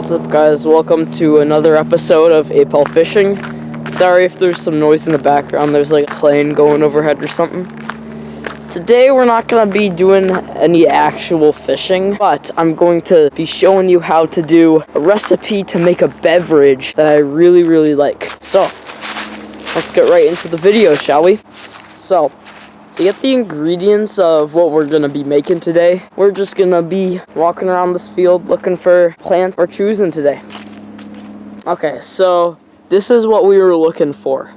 What's up, guys? Welcome to another episode of Ape-El Fishing. Sorry if there's some noise in the background. There's like a plane going overhead or something. Today we're not going to be doing any actual fishing, but I'm going to be showing you how to do a recipe to make a beverage that I really like. So, let's get right into the video, shall we? So, to get the ingredients of what we're going to be making today, we're just going to be walking around this field looking for plants we're choosing today. Okay, so this is what we were looking for.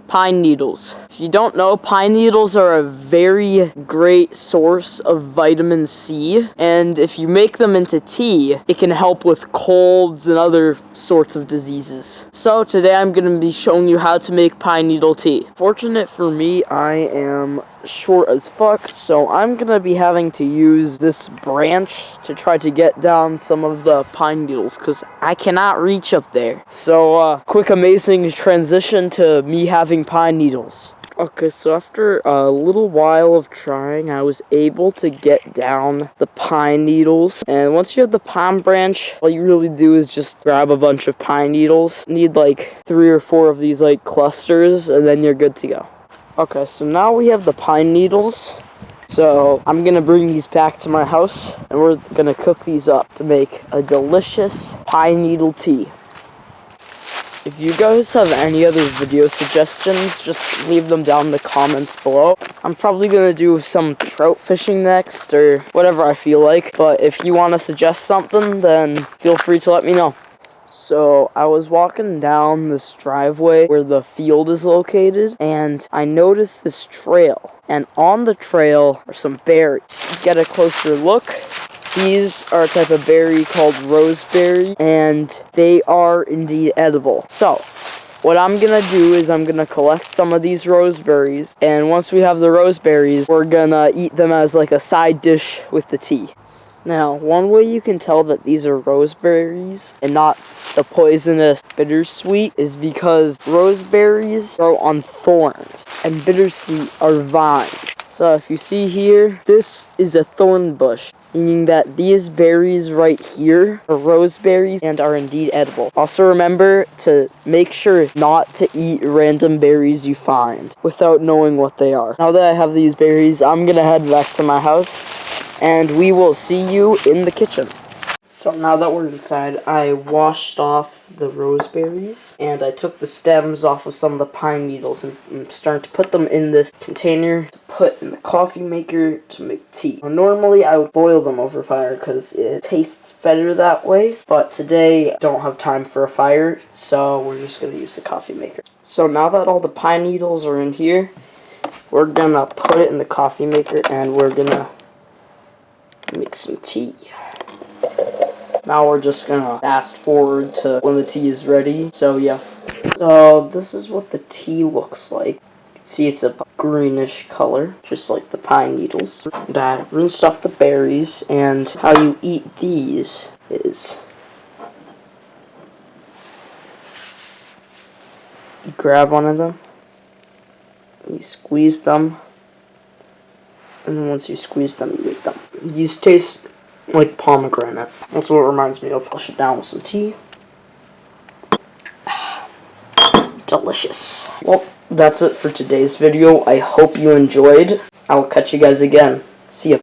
Pine needles. If you don't know, pine needles are a very great source of vitamin C, and if you make them into tea, it can help with colds and other sorts of diseases. So today I'm going to be showing you how to make pine needle tea. Fortunate for me, I am short as fuck, so I'm going to be having to use this branch to try to get down some of the pine needles, because I cannot reach up there. So, quick amazing transition to me having pine needles. Okay, so after a little while of trying, I was able to get down the pine needles. And once you have the pine branch, all you really do is just grab a bunch of pine needles. You need like 3 or 4 of these like clusters, and then you're good to go. Okay, so now we have the pine needles. So I'm gonna bring these back to my house, and we're gonna cook these up to make a delicious pine needle tea. If you guys have any other video suggestions, just leave them down in the comments below. I'm probably going to do some trout fishing next, or whatever I feel like. But if you want to suggest something, then feel free to let me know. So, I was walking down this driveway where the field is located, and I noticed this trail. And on the trail are some berries. Get a closer look. These are a type of berry called roseberry, and they are indeed edible. So, what I'm gonna do is I'm gonna collect some of these roseberries, and once we have the roseberries, we're gonna eat them as like a side dish with the tea. Now, one way you can tell that these are roseberries and not the poisonous bittersweet is because roseberries grow on thorns, and bittersweet are vines. So if you see here, this is a thorn bush, meaning that these berries right here are roseberries and are indeed edible. Also remember to make sure not to eat random berries you find without knowing what they are. Now that I have these berries, I'm gonna head back to my house, and we will see you in the kitchen. So now that we're inside, I washed off the roseberries, and I took the stems off of some of the pine needles, and I'm starting to put them in this container to put in the coffee maker to make tea. Now, normally I would boil them over fire because it tastes better that way, but today I don't have time for a fire, so we're just going to use the coffee maker. So now that all the pine needles are in here, we're going to put it in the coffee maker, and we're going to make some tea. Now we're just gonna fast forward to when the tea is ready. So yeah. So this is what the tea looks like. You can see it's a greenish color, just like the pine needles. And I rinsed off the berries, and how you eat these is you grab one of them, you squeeze them, and then once you squeeze them, you eat them. These taste like pomegranate. That's what it reminds me of. I'll sit down with some tea. Delicious. Well, that's it for today's video. I hope you enjoyed. I'll catch you guys again. See ya.